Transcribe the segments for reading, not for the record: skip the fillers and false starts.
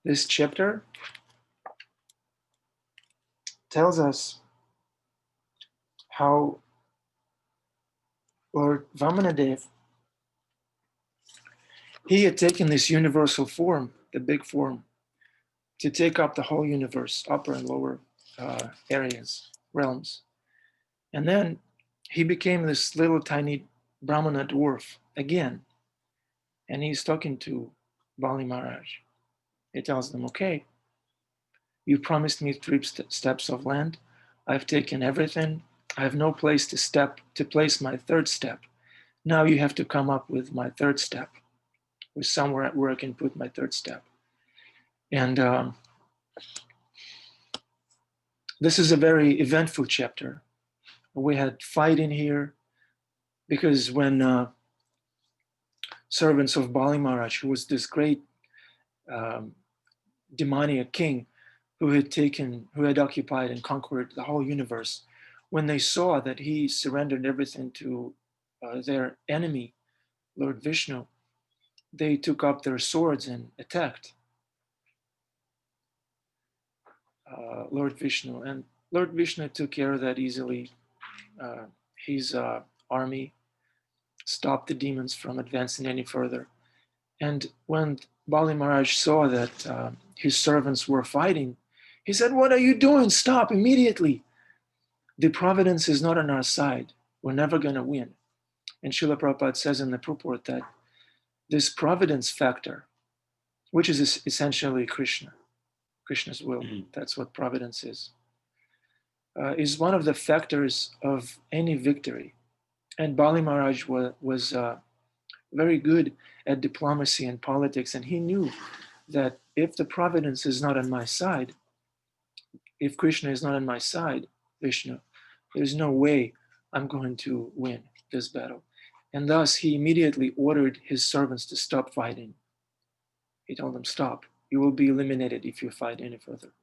This chapter tells us how Lord Vamanadev, he had taken this universal form, the big form, to take up the whole universe, upper and lower areas, realms. And then he became this little tiny Brahmana dwarf again. And he's talking to Bali Maharaj. He tells them, okay, you promised me 3 steps of land. I've taken everything. I have no place to place my 3rd step. Now you have to come up with my 3rd step, with somewhere where I can put my 3rd step. And this is a very eventful chapter. We had fighting here because when servants of Bali Maharaj, who was this great demoniac king who had occupied and conquered the whole universe, when they saw that he surrendered everything to their enemy, Lord Vishnu, they took up their swords and attacked Lord Vishnu. And Lord Vishnu took care of that easily. His army stopped the demons from advancing any further. And when Bali Maharaj saw that his servants were fighting, he said, "What are you doing? Stop immediately. The providence is not on our side. We're never going to win." And Srila Prabhupada says in the purport that this providence factor, which is essentially Krishna's will, that's what providence is one of the factors of any victory. And Bali Maharaj was very good at diplomacy and politics, and he knew that if the providence is not on my side, if Krishna is not on my side, Vishnu, there's no way I'm going to win this battle. And thus he immediately ordered his servants to stop fighting. He told them, "Stop. You will be eliminated if you fight any further."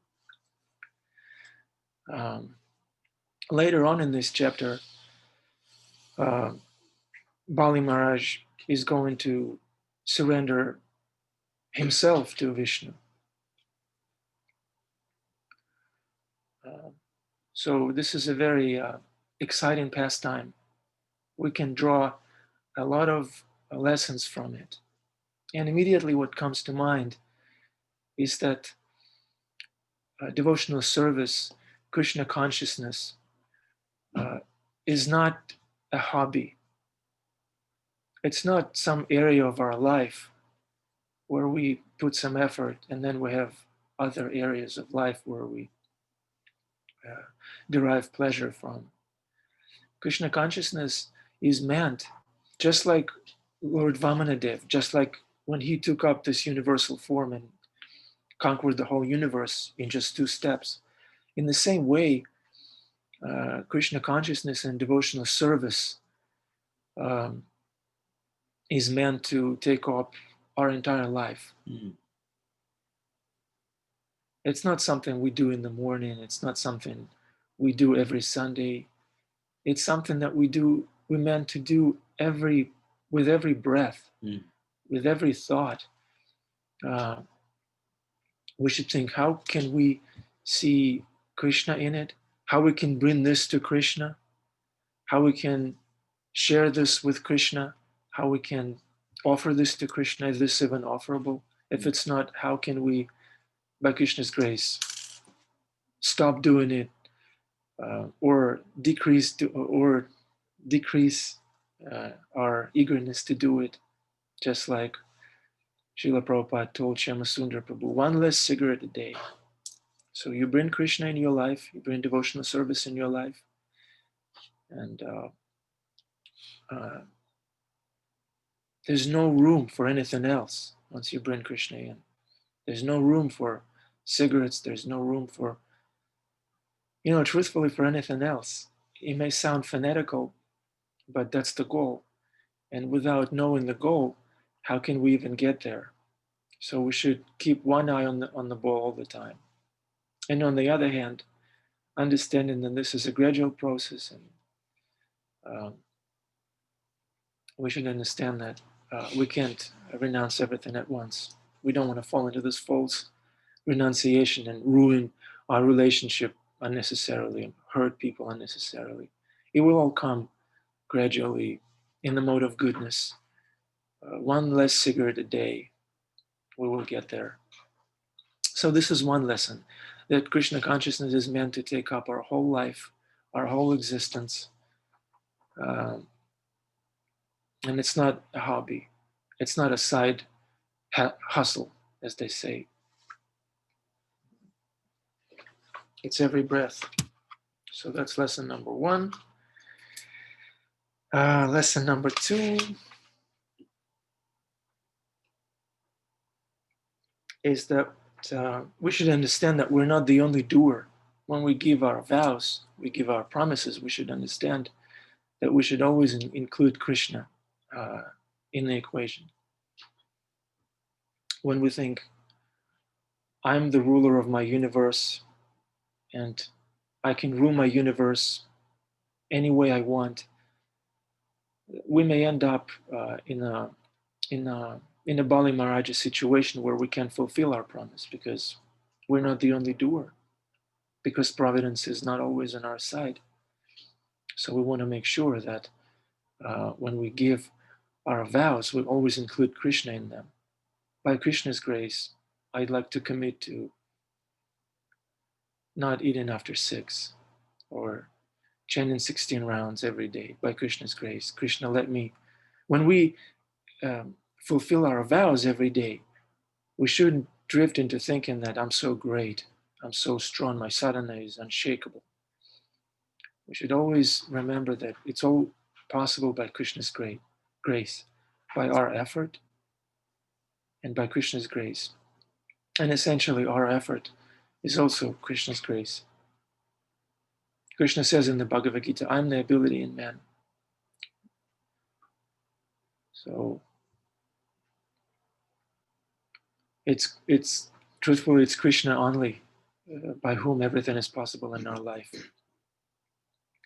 Later on in this chapter, Bali Maharaj is going to surrender himself to Vishnu. So this is a very exciting pastime. We can draw a lot of lessons from it. And immediately what comes to mind is that devotional service, Krishna consciousness, is not a hobby. It's not some area of our life where we put some effort and then we have other areas of life where we derive pleasure from. Krishna consciousness is meant, just like Lord Vamanadev, just like when he took up this universal form and conquered the whole universe in just 2 steps. In the same way, Krishna consciousness and devotional service is meant to take up our entire life. Mm-hmm. It's not something we do in the morning. It's not something we do every Sunday. It's something that we're meant to do with every breath, with every thought. We should think, how can we see Krishna in it? How we can bring this to Krishna? How we can share this with Krishna? How we can offer this to Krishna? Is this even offerable? If it's not, how can we, by Krishna's grace, stop doing it or decrease our eagerness to do it? Just like Srila Prabhupada told Shyamasundara Prabhu, 1 less cigarette a day. So you bring Krishna in your life, you bring devotional service in your life, and there's no room for anything else once you bring Krishna in. There's no room for cigarettes, there's no room for, truthfully, for anything else. It may sound fanatical, but that's the goal. And without knowing the goal, how can we even get there? So we should keep one eye on the ball all the time. And on the other hand, understanding that this is a gradual process, and we should understand that we can't renounce everything at once. We don't want to fall into this false renunciation and ruin our relationship unnecessarily and hurt people unnecessarily. It will all come gradually in the mode of goodness. One less cigarette a day, we will get there. So this is one lesson, that Krishna consciousness is meant to take up our whole life, our whole existence. And it's not a hobby. It's not a side hustle, as they say. It's every breath. So that's lesson number 1. Lesson number 2 is that we should understand that we're not the only doer. When we give our vows, we give our promises, we should understand that we should always include Krishna in the equation. When we think, I'm the ruler of my universe and I can rule my universe any way I want, we may end up in a Bali Maharaja situation where we can't fulfill our promise because we're not the only doer, because providence is not always on our side. So we want to make sure that when we give our vows, we always include Krishna in them. By Krishna's grace, I'd like to commit to not eating after 6 or chanting 16 rounds every day. By Krishna's grace, Krishna let me. When we fulfill our vows every day, we shouldn't drift into thinking that I'm so great, I'm so strong, my sadhana is unshakable. We should always remember that it's all possible by Krishna's grace, by our effort and by Krishna's grace. And essentially our effort is also Krishna's grace. Krishna says in the Bhagavad Gita, I'm the ability in man. So it's truthfully, it's Krishna only by whom everything is possible in our life.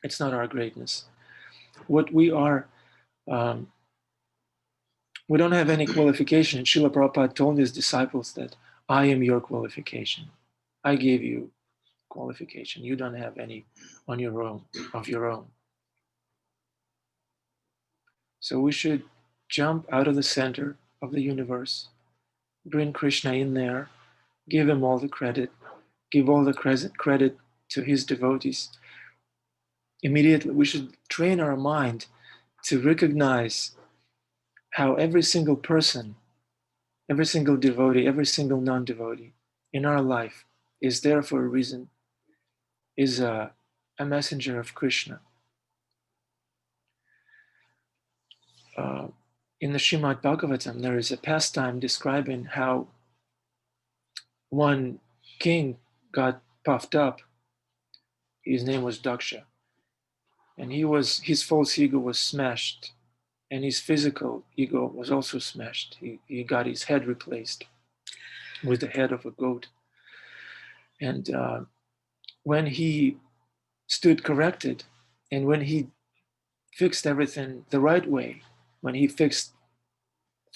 It's not our greatness. What we are, we don't have any qualification. And Srila Prabhupada told his disciples that I am your qualification. I gave you qualification. You don't have any on your own, of your own. So we should jump out of the center of the universe, bring Krishna in there, give him all the credit, give all the credit to his devotees. Immediately, we should train our mind to recognize how every single person, every single devotee, every single non-devotee in our life is there for a reason, is a messenger of Krishna. In the Srimad Bhagavatam, there is a pastime describing how one king got puffed up. His name was Daksha. And his false ego was smashed. And his physical ego was also smashed. He got his head replaced with the head of a goat. And when he stood corrected, and when he fixed everything the right way, when he fixed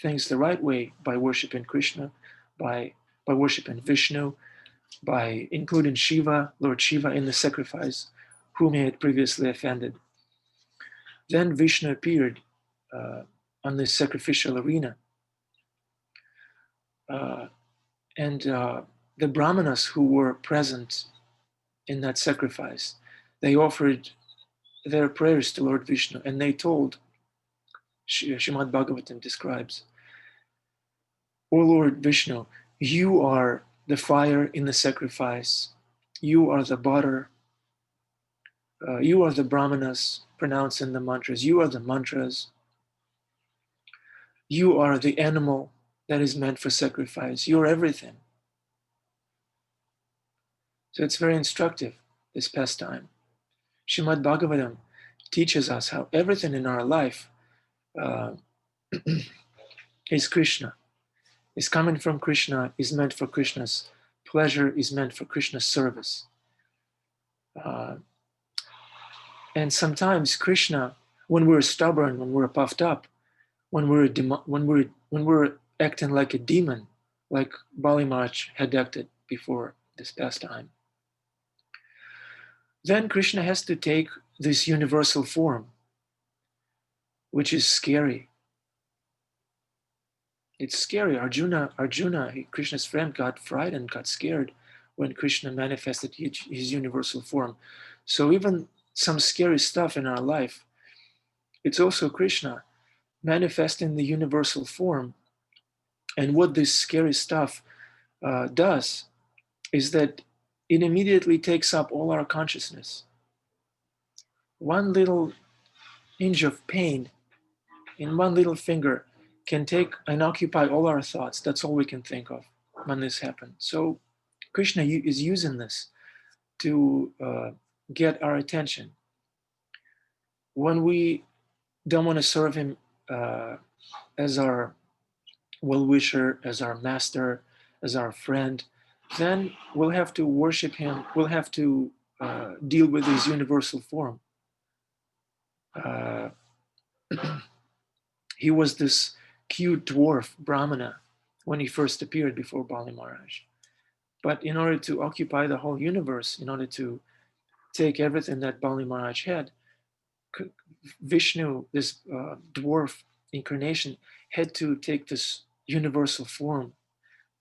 things the right way by worshiping Krishna, by worshiping Vishnu, by including Shiva, Lord Shiva in the sacrifice, whom he had previously offended, then Vishnu appeared on this sacrificial arena. And the Brahmanas who were present in that sacrifice, they offered their prayers to Lord Vishnu, and they told, Srimad Bhagavatam describes, O Lord Vishnu, you are the fire in the sacrifice, you are the butter, you are the Brahmanas pronouncing the mantras, you are the mantras, you are the animal that is meant for sacrifice, you're everything. So it's very instructive, this pastime. Srimad Bhagavatam teaches us how everything in our life is Krishna, is coming from Krishna, is meant for Krishna's pleasure, is meant for Krishna's service. And sometimes Krishna, when we're stubborn, when we're puffed up, when we're acting like a demon, like Bali Maharaj had acted before this pastime. Then Krishna has to take this universal form, which is scary. It's scary. Arjuna, Krishna's friend, got frightened, got scared when Krishna manifested his universal form. So even some scary stuff in our life, it's also Krishna manifesting the universal form. And what this scary stuff does is that it immediately takes up all our consciousness. One little inch of pain in one little finger can take and occupy all our thoughts. That's all we can think of when this happens. So Krishna is using this to get our attention. When we don't want to serve him as our well-wisher, as our master, as our friend, then we'll have to worship him. We'll have to deal with his universal form. He was this cute dwarf Brahmana when he first appeared before Bali Maharaj. But in order to occupy the whole universe, in order to take everything that Bali Maharaj had, Vishnu, this dwarf incarnation, had to take this universal form,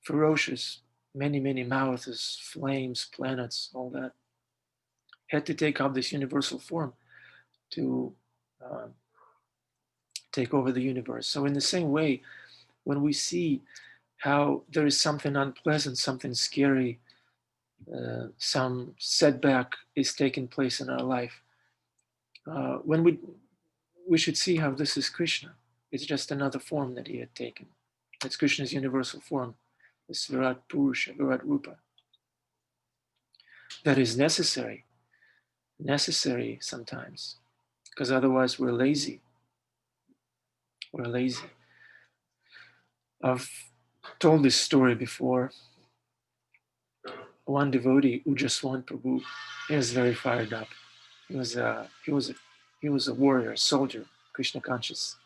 ferocious, many, many mouths, flames, planets, all that. Had to take up this universal form to take over the universe. So in the same way, when we see how there is something unpleasant, something scary, some setback is taking place in our life, when we should see how this is Krishna. It's just another form that he had taken. It's Krishna's universal form, this Virat Purusha, Virat Rupa. That is necessary sometimes, because otherwise we're lazy. We're lazy. I've told this story before. One devotee, Ujaswan Prabhu, he was very fired up. He was a warrior, a soldier, Krishna conscious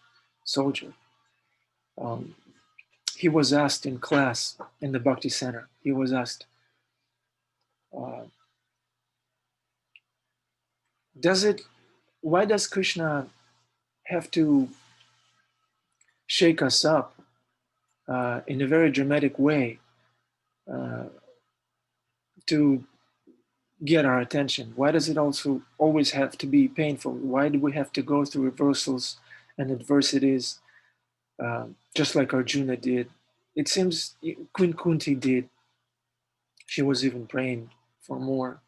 soldier. He was asked in class in the Bhakti Center. He was asked, why does Krishna have to shake us up in a very dramatic way to get our attention? Why does it also always have to be painful? Why do we have to go through reversals and adversities, just like Arjuna did? It seems Queen Kunti did. She was even praying for more.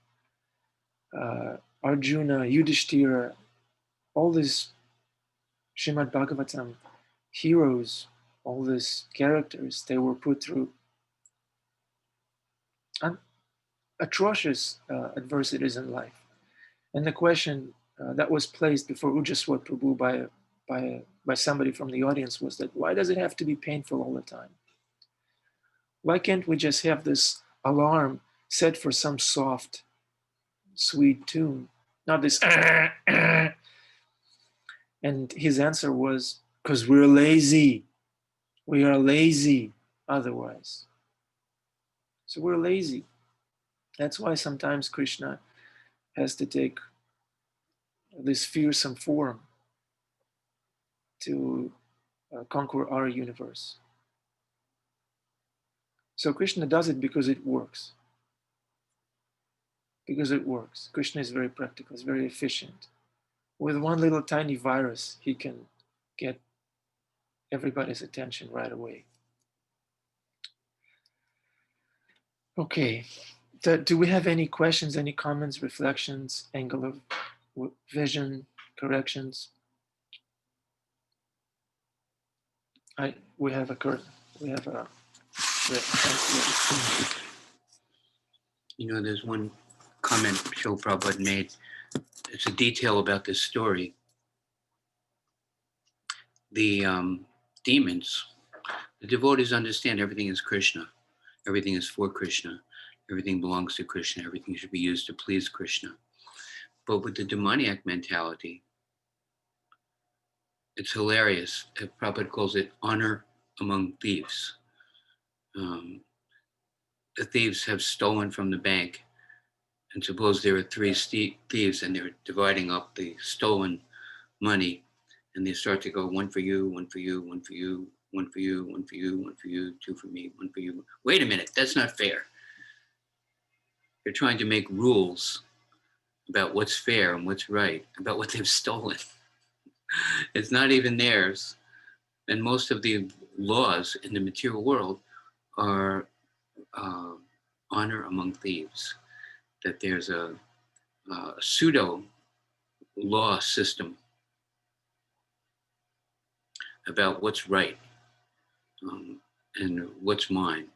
Arjuna, Yudhishthira, all these Srimad Bhagavatam heroes, all these characters, they were put through atrocious adversities in life. And the question that was placed before Ujaswat Prabhu by somebody from the audience was that, why does it have to be painful all the time? Why can't we just have this alarm set for some soft, sweet tune? Not this. And his answer was, because we're lazy. We are lazy otherwise. So we're lazy. That's why sometimes Krishna has to take this fearsome form to conquer our universe. So Krishna does it because it works. Because it works. Krishna is very practical, is very efficient. With one little tiny virus, he can get everybody's attention right away. Okay. Do we have any questions, any comments, reflections, angle of vision, corrections? We have a. There's one comment Srila Prabhupada made. It's a detail about this story. The demons, the devotees understand everything is Krishna. Everything is for Krishna. Everything belongs to Krishna. Everything should be used to please Krishna. But with the demoniac mentality, it's hilarious. Prabhupada calls it honor among thieves. the thieves have stolen from the bank, and suppose there are three thieves and they're dividing up the stolen money, and they start to go, one for you, one for you, one for you, one for you, one for you, one for you, two for me, one for you. Wait a minute, that's not fair. They're trying to make rules about what's fair and what's right, about what they've stolen. It's not even theirs. And most of the laws in the material world are honor among thieves, that there's a pseudo law system about what's right and what's mine.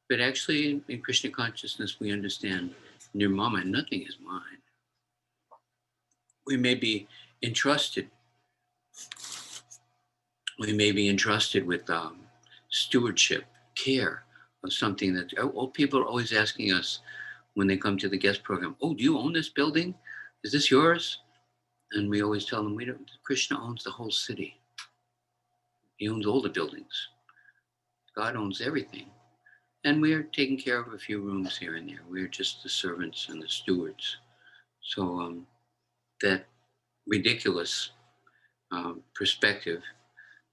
But actually, in Krishna consciousness, we understand nirmama, nothing is mine. We may be entrusted. We may be entrusted with stewardship, care of something that, people are always asking us when they come to the guest program, do you own this building? Is this yours? And we always tell them, we don't. Krishna owns the whole city. He owns all the buildings. God owns everything. And we are taking care of a few rooms here and there. We're just the servants and the stewards. So that ridiculous perspective,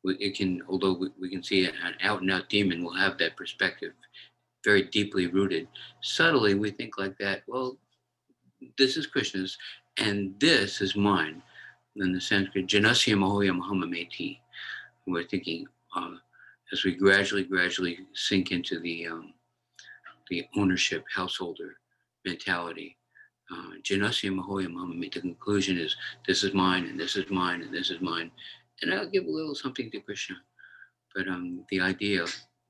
it can, although we can see an out and out demon will have that perspective very deeply rooted. Subtly, we think like that, well, this is Krishna's and this is mine. In the Sanskrit, Janasya Mahoya Mahamameti. We're thinking as we gradually sink into the ownership, householder mentality. Janasya Mahoya Mahamameti. The conclusion is, this is mine and this is mine and this is mine. And I'll give a little something to Krishna. But the idea,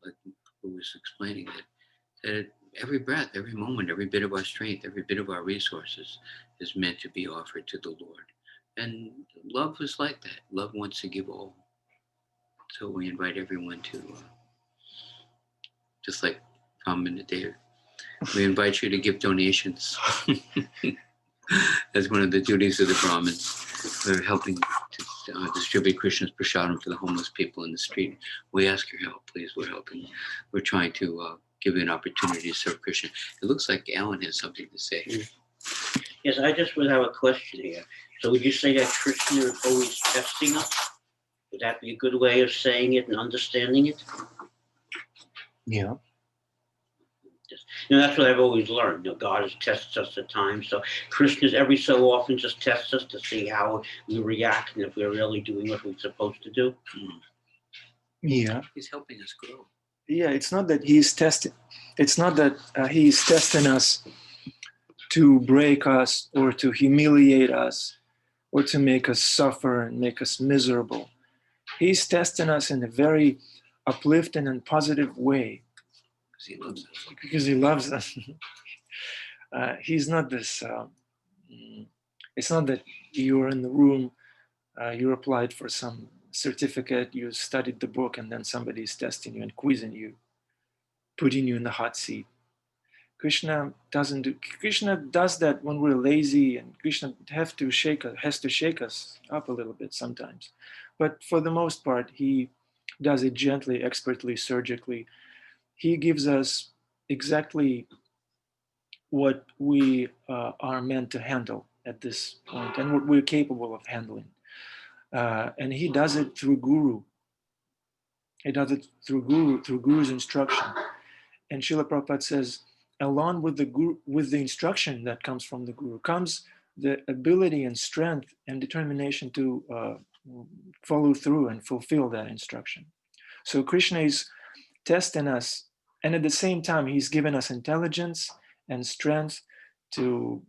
like who was explaining it, that every breath, every moment, every bit of our strength, every bit of our resources is meant to be offered to the Lord. And love is like that. Love wants to give all. So we invite everyone to, just like Brahman today, we invite you to give donations. As one of the duties of the Brahmin. We're helping to distribute Krishna's prasadam to the homeless people in the street. We ask your help, please. We're helping. We're trying to give you an opportunity to serve Krishna. It looks like Alan has something to say. Yes, I just would have a question here. So would you say that Krishna is always testing us? Would that be a good way of saying it and understanding it? Yeah. That's what I've always learned. God has tested us at times. So Krishna's every so often just tests us to see how we react and if we're really doing what we're supposed to do. Yeah. He's helping us grow. Yeah, it's not that he's testing. It's not that he's testing us to break us or to humiliate us or to make us suffer and make us miserable. He's testing us in a very uplifting and positive way. Because he loves us. He's not this, it's not that you're in the room, you applied for some certificate, you studied the book, and then somebody's testing you and quizzing you, putting you in the hot seat. Krishna does that when we're lazy, and Krishna has to shake us up a little bit sometimes. But for the most part, he does it gently, expertly, surgically. He gives us exactly what we are meant to handle at this point and what we're capable of handling. And he does it through Guru. He does it through Guru's instruction. And Srila Prabhupada says, along with the instruction that comes from the Guru, comes the ability and strength and determination to follow through and fulfill that instruction. So Krishna is testing us, and at the same time, he's given us intelligence and strength to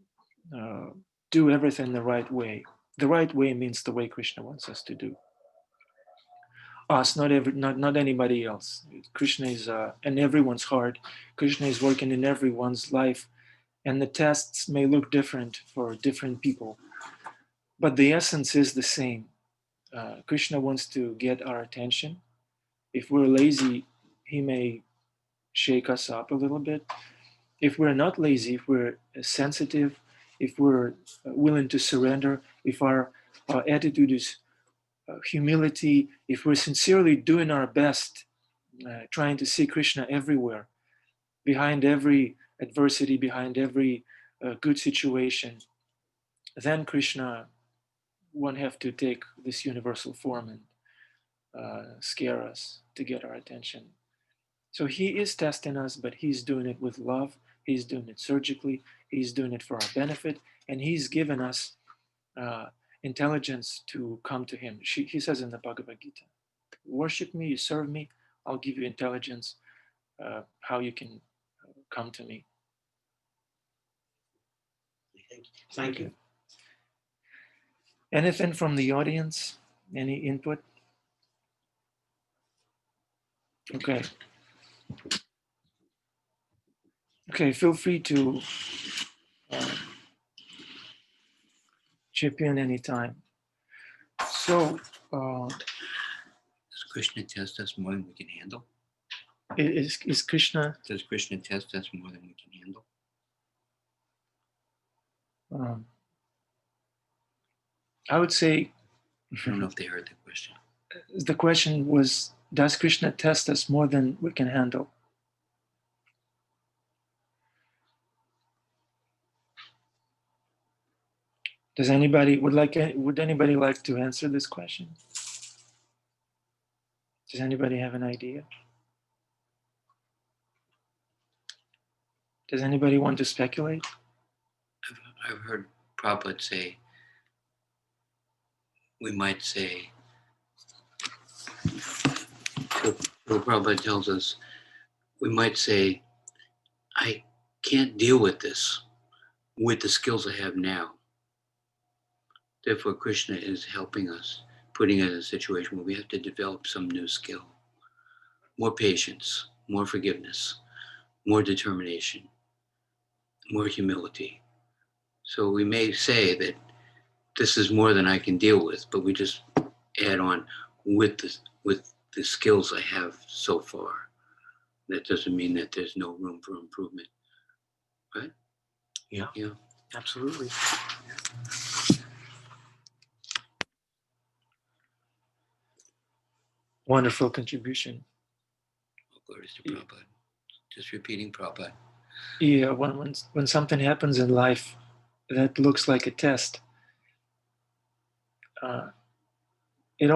do everything the right way. The right way means the way Krishna wants us to do. Us, not anybody else. Krishna is in everyone's heart. Krishna is working in everyone's life, and the tests may look different for different people, but the essence is the same. Krishna wants to get our attention. If we're lazy, he may shake us up a little bit. If we're not lazy, if we're sensitive, if we're willing to surrender, if our attitude is humility, if we're sincerely doing our best, trying to see Krishna everywhere, behind every adversity, behind every good situation, then Krishna won't have to take this universal form and scare us to get our attention. So he is testing us, but he's doing it with love. He's doing it surgically. He's doing it for our benefit. And he's given us intelligence to come to him. He says in the Bhagavad Gita, worship me, you serve me, I'll give you intelligence, how you can come to me. Thank you. Anything from the audience? Any input? Okay. Okay, feel free to chip in anytime. So, does Krishna test us more than we can handle? Is Krishna? Does Krishna test us more than we can handle? I would say. I don't know if they heard the question. The question was, does Krishna test us more than we can handle? Would anybody like to answer this question? Does anybody have an idea? Does anybody want to speculate? I've heard Prabhupada say, we might say, Prabhupada tells us, we might say, I can't deal with this with the skills I have now. Therefore, Krishna is helping us, putting us in a situation where we have to develop some new skill. More patience, more forgiveness, more determination, more humility. So we may say that this is more than I can deal with, but we just add on with the skills I have so far. That doesn't mean that there's no room for improvement, right? Yeah. Yeah. Absolutely. Wonderful contribution. Glory to Prabhupada. Just repeating Prabhupada. Yeah, when something happens in life that looks like a test, it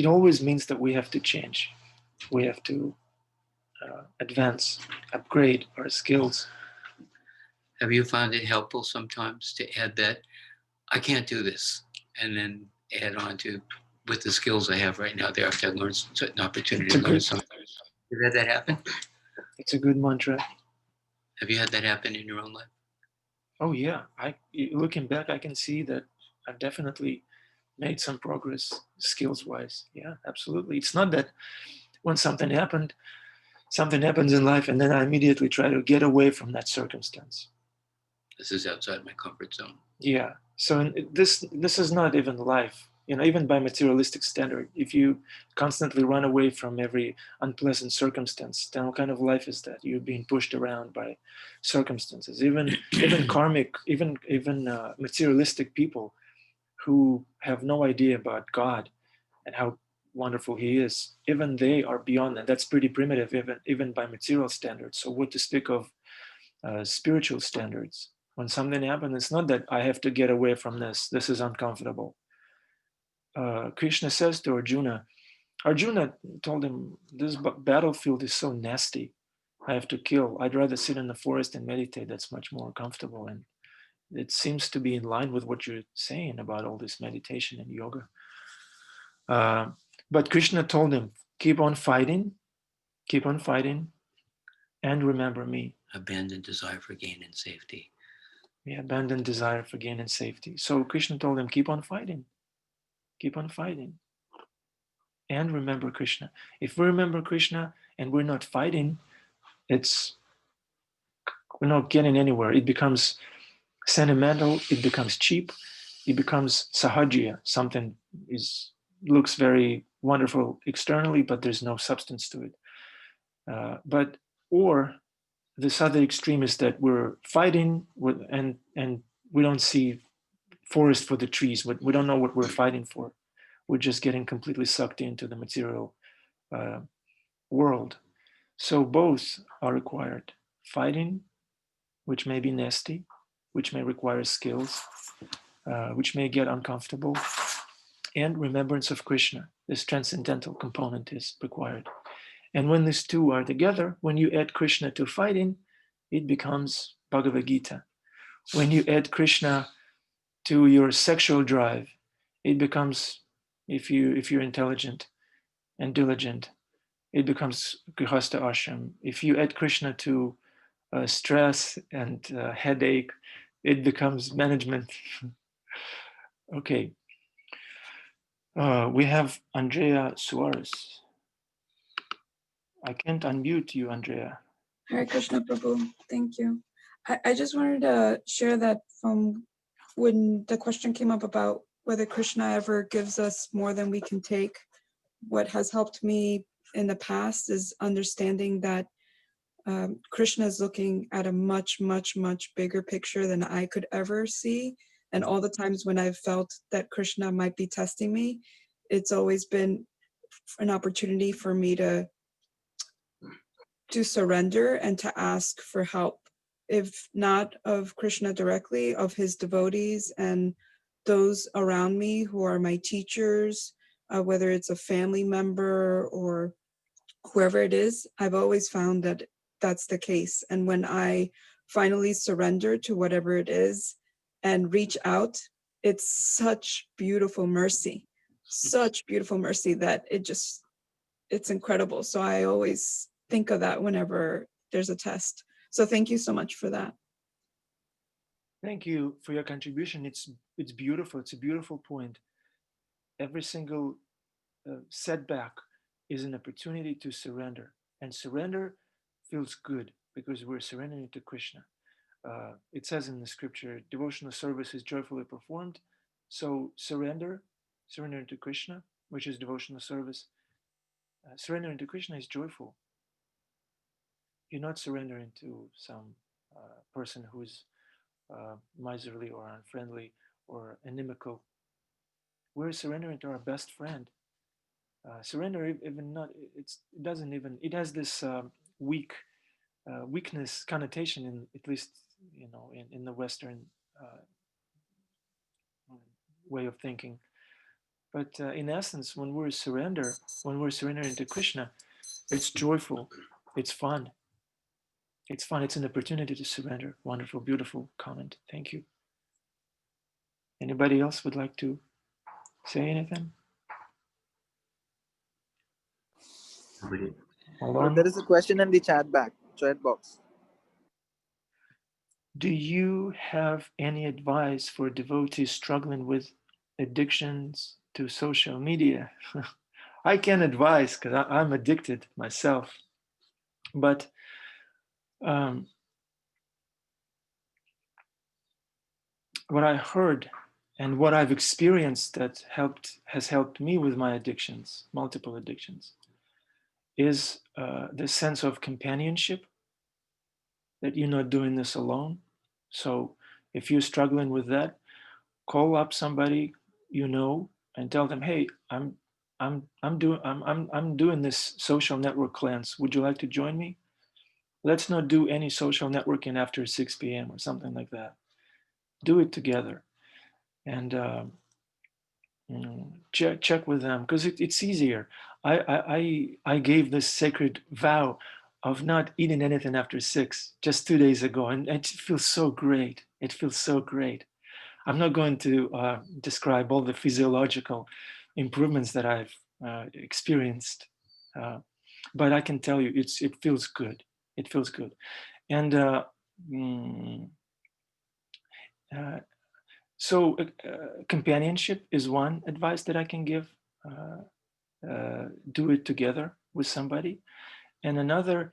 always means that we have to change. We have to advance, upgrade our skills. Have you found it helpful sometimes to add that? I can't do this, and then add on to, with the skills I have right now, thereafter I learn certain opportunity to learn something. Have you had that happen? It's a good mantra. Have you had that happen in your own life? Oh yeah, looking back, I can see that I've definitely made some progress skills-wise. Yeah, absolutely. It's not that when something happens in life, and then I immediately try to get away from that circumstance. This is outside my comfort zone. Yeah. So this is not even life. Even by materialistic standard, if you constantly run away from every unpleasant circumstance, then what kind of life is that? You're being pushed around by circumstances. Even karmic, even materialistic people who have no idea about God and how wonderful He is, even they are beyond that. That's pretty primitive, even by material standards. So what to speak of spiritual standards? When something happens, it's not that I have to get away from this. This is uncomfortable. Krishna says to Arjuna told him, this battlefield is so nasty. I have to kill. I'd rather sit in the forest and meditate. That's much more comfortable. And it seems to be in line with what you're saying about all this meditation and yoga. But Krishna told him, keep on fighting, and remember me. Abandon desire for gain and safety. Yeah, abandon desire for gain and safety. So Krishna told him, keep on fighting, and remember Krishna. If we remember Krishna and we're not fighting, we're not getting anywhere. It becomes sentimental, it becomes cheap, it becomes sahajiya. Something looks very wonderful externally, but there's no substance to it. Or this other extreme is that we're fighting and we don't see forest for the trees. We don't know what we're fighting for. We're just getting completely sucked into the material world. So both are required. Fighting, which may be nasty, which may require skills, which may get uncomfortable, and remembrance of Krishna. This transcendental component is required. And when these two are together, when you add Krishna to fighting, it becomes Bhagavad Gita. When you add Krishna to your sexual drive, it becomes, if you're intelligent and diligent, it becomes Grihastha Ashram. If you add Krishna to stress and headache, it becomes management. Okay. We have Andrea Suarez. I can't unmute you, Andrea. Hare Krishna Prabhu, thank you. I just wanted to share that from when the question came up about whether Krishna ever gives us more than we can take, what has helped me in the past is understanding that Krishna is looking at a much, much, much bigger picture than I could ever see. And all the times when I've felt that Krishna might be testing me, it's always been an opportunity for me to surrender and to ask for help, if not of Krishna directly, of his devotees and those around me who are my teachers, whether it's a family member or whoever it is. I've always found that that's the case. And when I finally surrender to whatever it is and reach out, it's such beautiful mercy that it's incredible. So I always think of that whenever there's a test. So thank you so much for that. Thank you for your contribution. It's beautiful. It's a beautiful point. Every single setback is an opportunity to surrender, and surrender feels good because we're surrendering to Krishna. It says in the scripture, devotional service is joyfully performed. So surrendering to Krishna, which is devotional service, surrendering to Krishna is joyful. You're not surrendering to some person who's miserly or unfriendly or inimical. We're surrendering to our best friend. Surrender even not, it has this weakness connotation, in at least in the Western way of thinking. But in essence, when we're surrendering to Krishna, it's joyful, it's fun. It's fun. It's an opportunity to surrender. Wonderful, beautiful comment. Thank you. Anybody else would like to say anything? Hold on. There is a question in the chat box. Do you have any advice for devotees struggling with addictions to social media? I can advise because I'm addicted myself. But what I heard and what I've experienced that has helped me with my addictions, multiple addictions, is the sense of companionship, that you're not doing this alone. So if you're struggling with that, call up somebody and tell them, hey, I'm doing this social network cleanse. Would you like to join me? Let's not do any social networking after 6 p.m. or something like that. Do it together, and check with them, because it's easier. I gave this sacred vow of not eating anything after 6 just 2 days ago, and it feels so great. It feels so great. I'm not going to describe all the physiological improvements that I've experienced, but I can tell you it feels good. It feels good, and so companionship is one advice that I can give. Do it together with somebody. And another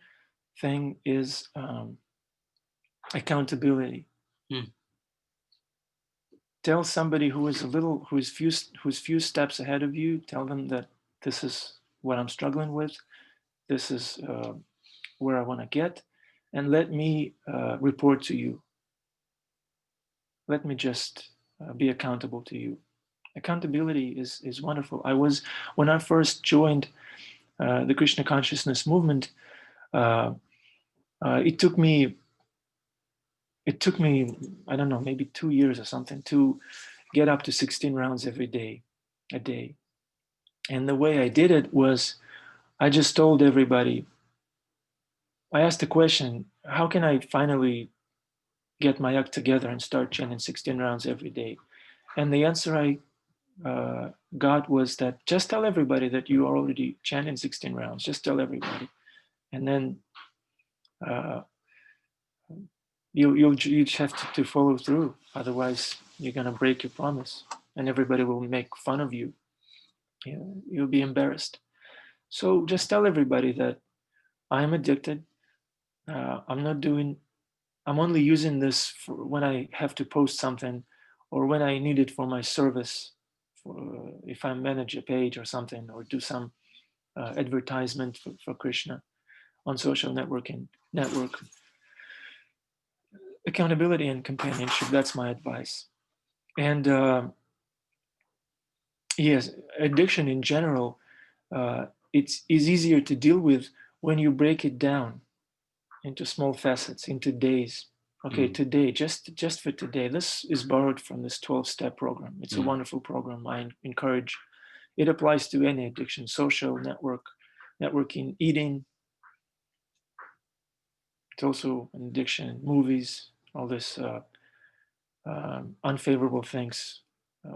thing is accountability. Tell somebody who's few steps ahead of you, tell them that this is what I'm struggling with. This is where I want to get, and let me report to you. Let me just be accountable to you. Accountability is wonderful. When I first joined the Krishna consciousness movement, It took me, I don't know, maybe 2 years or something to get up to 16 rounds every day, a day. And the way I did it was I just told everybody, I asked the question, how can I finally get my act together and start chanting 16 rounds every day? And the answer I got was that just tell everybody that you are already chanting 16 rounds. Just tell everybody. And then you just have to follow through. Otherwise, you're going to break your promise and everybody will make fun of you. You'll be embarrassed. So just tell everybody that I'm addicted. I'm only using this for when I have to post something or when I need it for my service, if I manage a page or something, or do some advertisement for Krishna on social network. Accountability and companionship, that's my advice. And yes, addiction in general, it's easier to deal with when you break it down into small facets, into days. Okay, today, just for today, this is borrowed from this 12-step program. It's a wonderful program. I encourage. It applies to any addiction: social, networking, eating. It's also an addiction. Movies, all this unfavorable things,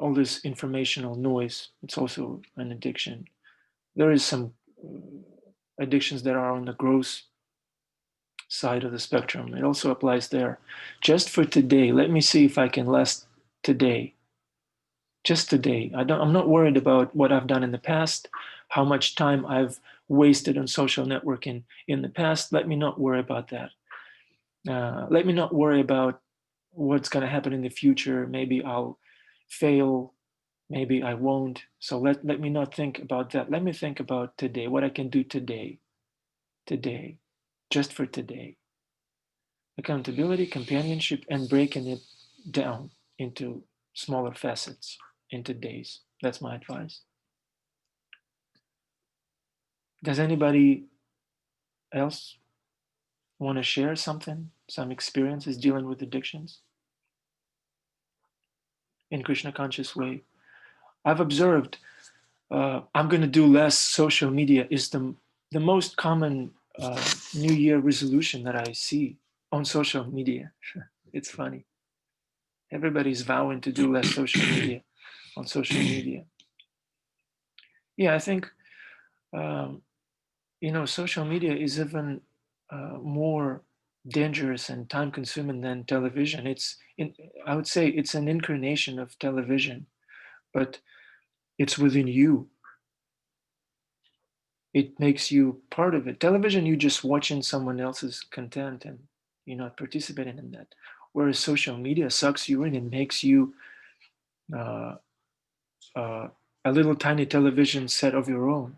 all this informational noise. It's also an addiction. There is some addictions that are on the gross side of the spectrum. It also applies there. Just for today, let me see if I can last today. Just today. I'm not worried about what I've done in the past, how much time I've wasted on social networking in the past. Let me not worry about that. Let me not worry about what's going to happen in the future. Maybe I'll fail. Maybe I won't. So let me not think about that. Let me think about today, what I can do today, just for today. Accountability, companionship, and breaking it down into smaller facets, into days. That's my advice. Does anybody else want to share something, some experiences dealing with addictions in Krishna conscious way? I've observed I'm going to do less social media is the most common New Year resolution that I see on social media. It's funny. Everybody's vowing to do less social media on social media. Yeah, I think, social media is even more dangerous and time consuming than television. I would say it's an incarnation of television, but it's within you. It makes you part of it. Television, you're just watching someone else's content and you're not participating in that. Whereas social media sucks you in and makes you a little tiny television set of your own.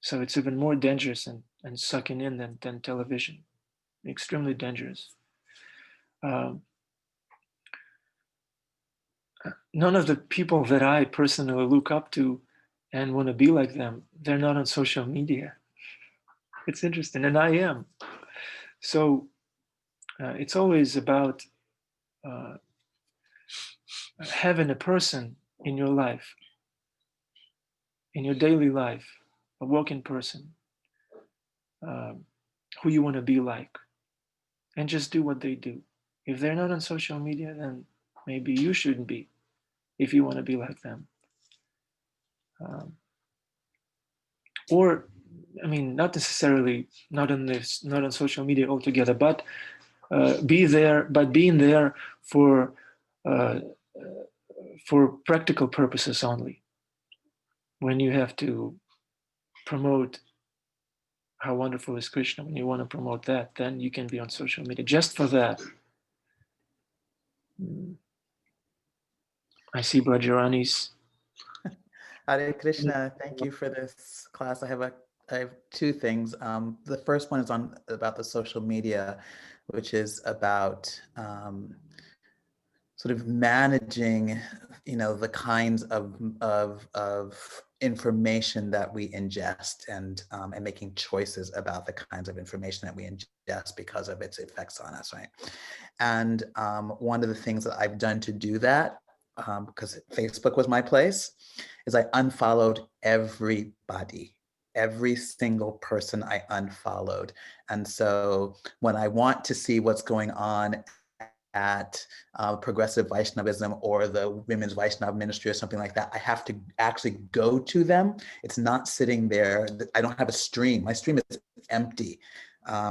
So it's even more dangerous and sucking in than television. Extremely dangerous. None of the people that I personally look up to and want to be like them, they're not on social media. It's interesting, and I am. So it's always about having a person in your life, in your daily life, a walking person who you want to be like, and just do what they do. If they're not on social media, then maybe you shouldn't be if you want to be like them. Or, I mean, not necessarily not on social media altogether, but be there, but being there for practical purposes only. When you have to promote how wonderful is Krishna, when you want to promote that, then you can be on social media just for that. I see Brajarani's. Hare Krishna, thank you for this class. I have two things. The first one is about the social media, which is about sort of managing, the kinds of information that we ingest, and making choices about the kinds of information that we ingest because of its effects on us, right? And one of the things that I've done to do that, because Facebook was my place, is I unfollowed everybody. Every single person I unfollowed. And so when I want to see what's going on at Progressive Vaishnavism or the Women's Vaishnava Ministry or something like that, I have to actually go to them. It's not sitting there. I don't have a stream. My stream is empty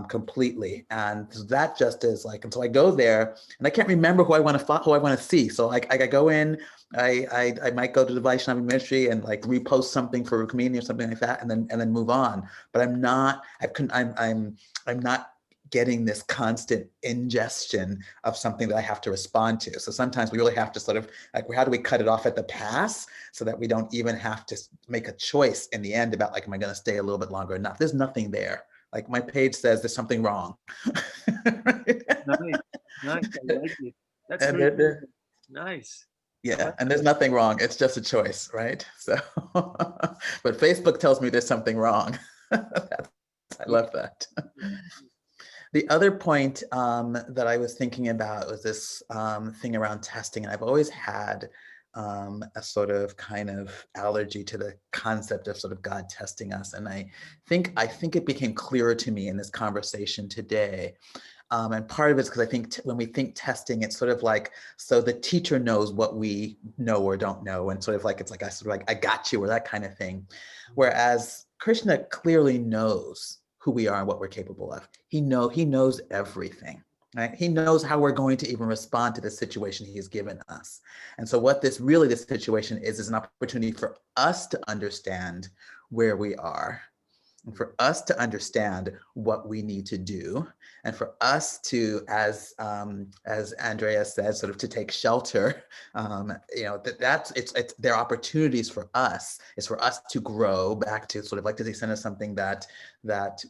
completely. And that just is like, and so I go there and I can't remember who I want to see. So I go in, I might go to the Vaishnava Ministry and like repost something for Rukmini or something like that, and then move on. But I'm not getting this constant ingestion of something that I have to respond to. So sometimes we really have to sort of like, how do we cut it off at the pass so that we don't even have to make a choice in the end about like, am I going to stay a little bit longer or not? There's nothing there. Like my page says there's something wrong. Nice. Nice. I like it. That's And very nice. yeah, and there's nothing wrong. It's just a choice, right? So, but Facebook tells me there's something wrong. I love that. The other point that I was thinking about was this thing around testing. And I've always had a sort of kind of allergy to the concept of sort of God testing us. And I think it became clearer to me in this conversation today. And part of it's because I think when we think testing, it's sort of like, so the teacher knows what we know or don't know. And sort of like, it's like, I got you, or that kind of thing. Whereas Krishna clearly knows who we are and what we're capable of. He knows everything, right? He knows how we're going to even respond to the situation he has given us. And so what this situation is an opportunity for us to understand where we are, and for us to understand what we need to do, and for us to, as Andrea said, sort of to take shelter. There are opportunities for us. It's for us to grow back to sort of like, does he send us something that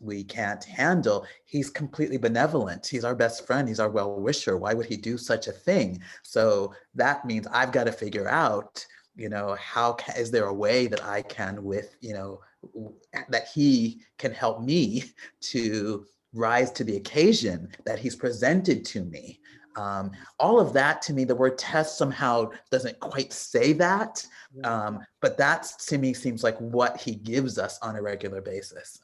we can't handle? He's completely benevolent. He's our best friend. He's our well-wisher. Why would he do such a thing? So that means I've got to figure out, is there a way that I can that he can help me to rise to the occasion that he's presented to me. All of that, to me, the word test somehow doesn't quite say that, but that to me seems like what he gives us on a regular basis,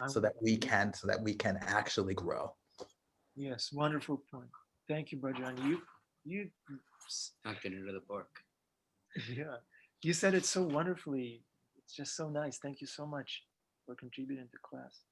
so that we can actually grow. Yes, wonderful point. Thank you, Bhajan. You Knocked it into the park. yeah, you said it so wonderfully. It's just so nice. Thank you so much for contributing to class.